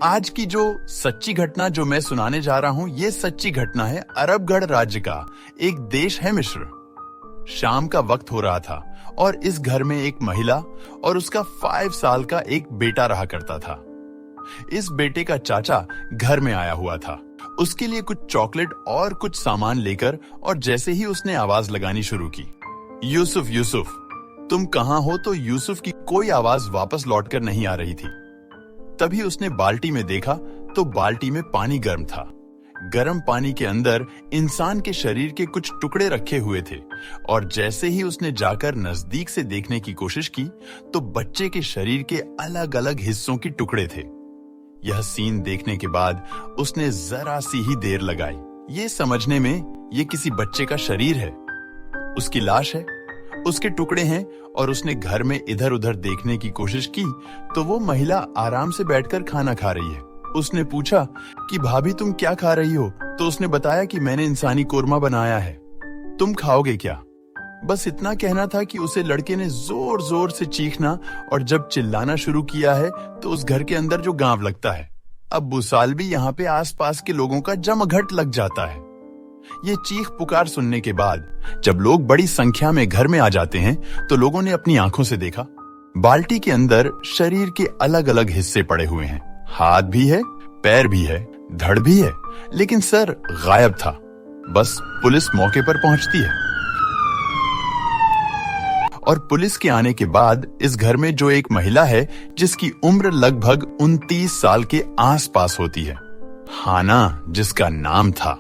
आज की जो सच्ची घटना जो मैं सुनाने जा रहा हूं, ये सच्ची घटना है अरबगढ़ राज्य का। एक देश है मिस्र। शाम का वक्त हो रहा था और इस घर में एक महिला और उसका 5 साल का एक बेटा रहा करता था। इस बेटे का चाचा घर में आया हुआ था, उसके लिए कुछ चॉकलेट और कुछ सामान लेकर, और जैसे ही उसने आवाज लगानी शुरू की, यूसुफ यूसुफ तुम कहां हो, तो यूसुफ की कोई आवाज वापस लौटकर नहीं आ रही थी। तभी उसने बाल्टी में देखा तो बाल्टी में पानी गर्म था। गर्म पानी के अंदर इंसान के शरीर के कुछ टुकड़े रखे हुए थे, और जैसे ही उसने जाकर नजदीक से देखने की कोशिश की तो बच्चे के शरीर के अलग अलग हिस्सों के टुकड़े थे। यह सीन देखने के बाद उसने जरा सी ही देर लगाई ये समझने में ये किसी बच्चे का शरीर है, उसकी लाश है, उसके टुकड़े हैं। और उसने घर में इधर उधर देखने की कोशिश की तो वो महिला आराम से बैठकर खाना खा रही है। उसने पूछा कि भाभी तुम क्या खा रही हो, तो उसने बताया कि मैंने इंसानी कोरमा बनाया है, तुम खाओगे क्या। बस इतना कहना था कि उसे लड़के ने जोर जोर से चीखना, और जब चिल्लाना शुरू किया है तो उस घर के अंदर जो गांव लगता है, अब्बू साल भी यहाँ पे आसपास के लोगों का जमघट लग जाता है। ये चीख पुकार सुनने के बाद जब लोग बड़ी संख्या में घर में आ जाते हैं तो लोगों ने अपनी आंखों से देखा, बाल्टी के अंदर शरीर के अलग अलग हिस्से पड़े हुए हैं। हाथ भी है, पैर भी है, धड़ भी है, लेकिन सर गायब था। बस पुलिस मौके पर पहुंचती है, और पुलिस के आने के बाद इस घर में जो एक महिला है जिसकी उम्र लगभग 29 साल के आसपास होती है, हाना जिसका नाम था,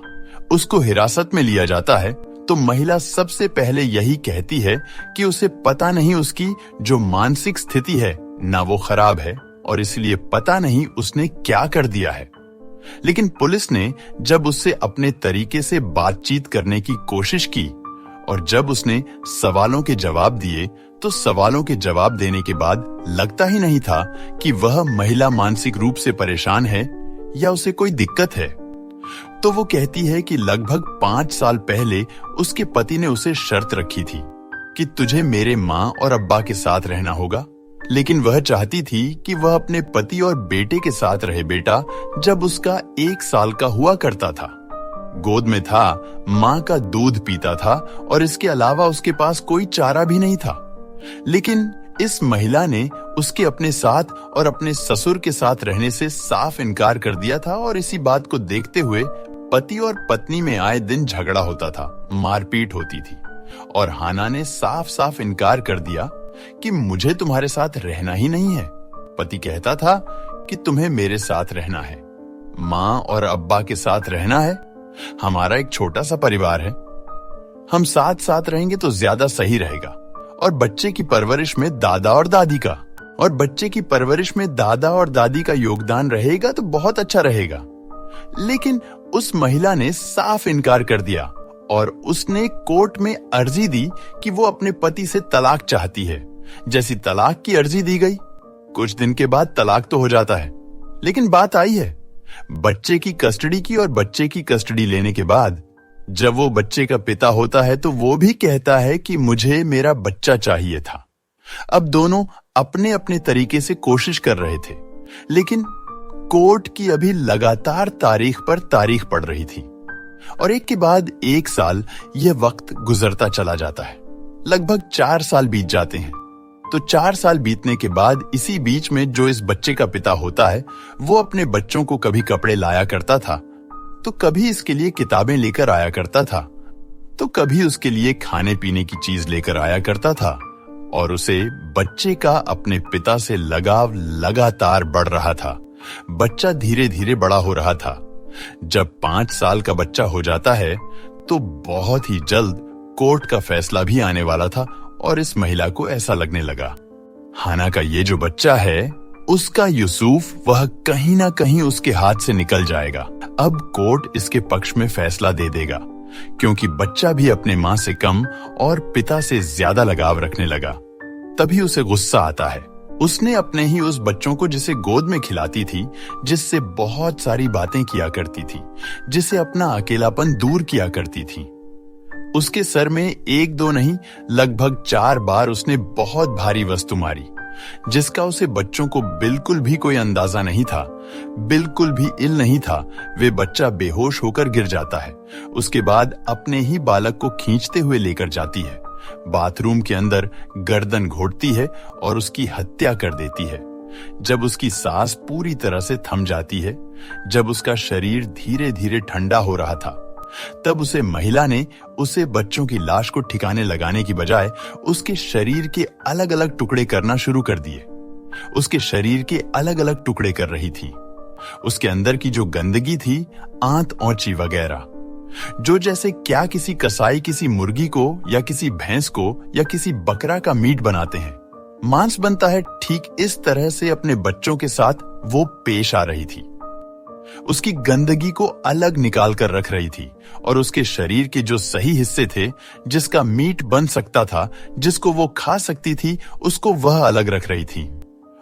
उसको हिरासत में लिया जाता है। तो महिला सबसे पहले यही कहती है कि उसे पता नहीं उसकी जो मानसिक स्थिति है ना वो खराब है, और इसलिए पता नहीं उसने क्या कर दिया है। लेकिन पुलिस ने जब उससे अपने तरीके से बातचीत करने की कोशिश की और जब उसने सवालों के जवाब दिए तो सवालों के जवाब देने के बाद लगता ही नहीं था कि वह महिला मानसिक रूप से परेशान है या उसे कोई दिक्कत है। तो वो कहती है कि लगभग 5 साल पहले उसके पति ने उसे शर्त रखी थी कि तुझे मेरे माँ और अब्बा के साथ रहना होगा, लेकिन वह चाहती थी कि वह अपने पति और बेटे के साथ रहे। बेटा जब उसका 1 साल का हुआ करता था, गोद में था, माँ का दूध पीता था, और इसके अलावा उसके पास कोई चारा भी नहीं था। लेकिन इस महिला ने उसके अपने साथ और अपने ससुर के साथ रहने से साफ इनकार कर दिया था, और इसी बात को देखते हुए पति और पत्नी में आए दिन झगड़ा होता था, मारपीट होती थी, और हाना ने साफ साफ इनकार कर दिया कि मुझे तुम्हारे साथ रहना ही नहीं है। पति कहता था कि तुम्हें मेरे साथ रहना है, माँ और अब्बा के साथ रहना है, हमारा एक छोटा सा परिवार है, हम साथ साथ रहेंगे तो ज्यादा सही रहेगा, और बच्चे की परवरिश में दादा और दादी का, और बच्चे की परवरिश में दादा और दादी का योगदान रहेगा तो बहुत अच्छा रहेगा। लेकिन उस महिला ने साफ इनकार कर दिया, और उसने कोर्ट में अर्जी दी कि वो अपने पति से तलाक चाहती है। जैसी तलाक की अर्जी दी गई, कुछ दिन के बाद तलाक तो हो जाता है, लेकिन बात आई है बच्चे की कस्टडी की, और बच्चे की कस्टडी लेने के बाद जब वो बच्चे का पिता होता है तो वो भी कहता है कि मुझे मेरा बच्चा चाहिए था। अब दोनों अपने अपने तरीके से कोशिश कर रहे थे, लेकिन कोर्ट की अभी लगातार तारीख पर तारीख पड़ रही थी, और एक के बाद 1 साल यह वक्त गुजरता चला जाता है। लगभग 4 साल बीत जाते हैं। तो 4 साल बीतने के बाद इसी बीच में जो इस बच्चे का पिता होता है वो अपने बच्चों को कभी कपड़े लाया करता था, तो कभी इसके लिए किताबें लेकर आया करता था, तो कभी उसके लिए खाने पीने की चीज लेकर आया करता था, और उसे बच्चे का अपने पिता से लगाव लगातार बढ़ रहा था। बच्चा धीरे धीरे बड़ा हो रहा था। जब 5 साल का बच्चा हो जाता है तो बहुत ही जल्द कोर्ट का फैसला भी आने वाला था, और इस महिला को ऐसा लगने लगा हाना का ये जो बच्चा है उसका यूसुफ, वह कहीं ना कहीं उसके हाथ से निकल जाएगा। अब कोर्ट इसके पक्ष में फैसला दे देगा, क्योंकि बच्चा भी अपने माँ से कम और पिता से ज्यादा लगाव रखने लगा। तभी उसे गुस्सा आता है। उसने अपने ही उस बच्चों को जिसे गोद में खिलाती थी, जिससे बहुत सारी बातें किया करती थी, जिसे अपना अकेलापन दूर किया करती थी, उसके सर में 1-2 नहीं लगभग 4 बार उसने बहुत भारी वस्तु मारी, जिसका उसे बच्चों को बिल्कुल भी कोई अंदाजा नहीं था, बिल्कुल भी इल नहीं था। वे बच्चा बेहोश होकर गिर जाता है। उसके बाद अपने ही बालक को खींचते हुए लेकर जाती है, बाथरूम के अंदर गर्दन घोटती है और उसकी हत्या कर देती है। जब उसकी सांस पूरी तरह से थम जाती है, जब उसका शरीर धीरे धीरे ठंडा हो रहा था, तब उसे महिला ने उसे बच्चों की लाश को ठिकाने लगाने की बजाय उसके शरीर के अलग अलग टुकड़े करना शुरू कर दिए। उसके शरीर के अलग अलग टुकड़े कर रही थी। उसके अंदर की जो गंदगी थी, आंत औंची वगैरह, जो जैसे क्या किसी कसाई किसी मुर्गी को या किसी भैंस को या किसी बकरा का मीट बनाते हैं, मांस बनता है, ठीक इस तरह से अपने बच्चों के साथ वो पेश आ रही थी। उसकी गंदगी को अलग निकाल कर रख रही थी और उसके शरीर के जो सही हिस्से थे, जिसका मीट बन सकता था, जिसको वो खा सकती थी, उसको वह अलग रख रही थी।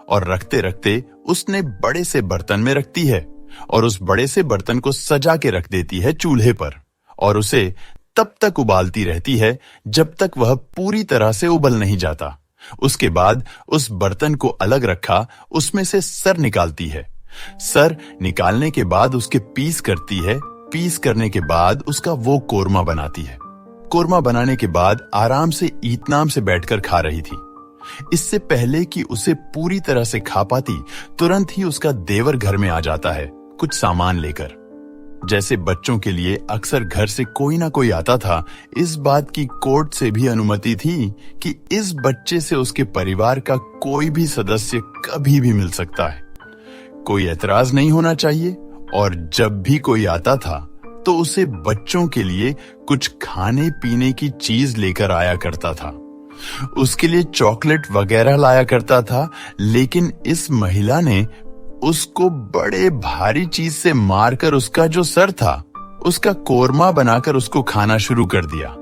और रखते रखते उसने बड़े से बर्तन में रखती है और उस बड़े से बर्तन को सजा के रख देती है चूल्हे पर और उसे तब तक उबालती रहती है जब तक वह पूरी तरह से उबल नहीं जाता। उसके बाद उस बर्तन को अलग रखा, उसमें से सर निकालती है। सर निकालने के बाद उसके पीस करती है। पीस करने के बाद उसका वो कोरमा बनाती है। कोरमा बनाने के बाद आराम से इत्मीनान से बैठकर खा रही थी। इससे पहले कि उसे पूरी तरह से खा पाती, तुरंत ही उसका देवर घर में आ जाता है कुछ सामान लेकर। जैसे बच्चों के लिए अक्सर घर से कोई ना कोई आता था, इस बात की कोर्ट से भी अनुमति थी कि इस बच्चे से उसके परिवार का कोई भी सदस्य कभी भी मिल सकता है। कोई एतराज नहीं होना चाहिए और जब भी कोई आता था तो उसे बच्चों के लिए कुछ खाने पीने की चीज लेकर आया करता था। उसके लिए चॉकलेट वगैरह लाया करता था, लेकिन इस महिला ने उसको बड़े भारी चीज से मारकर उसका जो सर था, उसका कोरमा बनाकर उसको खाना शुरू कर दिया।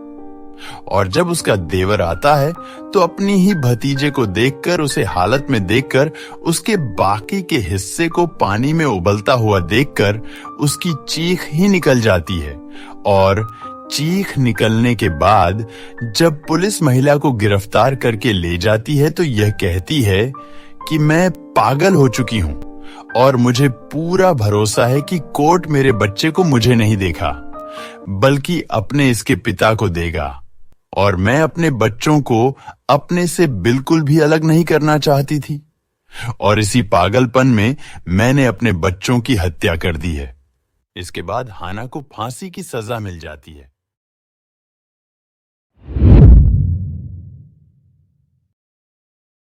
और जब उसका देवर आता है तो अपनी ही भतीजे को देखकर, उसे हालत में देखकर, उसके बाकी के हिस्से को पानी में उबलता हुआ देखकर उसकी चीख ही निकल जाती है। और चीख निकलने के बाद जब पुलिस महिला को गिरफ्तार करके ले जाती है तो यह कहती है कि मैं पागल हो चुकी हूं और मुझे पूरा भरोसा है कि कोर्ट मेरे बच्चे को मुझे नहीं देखा, बल्कि अपने इसके पिता को देगा। और मैं अपने बच्चों को अपने से बिल्कुल भी अलग नहीं करना चाहती थी और इसी पागलपन में मैंने अपने बच्चों की हत्या कर दी है। इसके बाद हाना को फांसी की सजा मिल जाती है।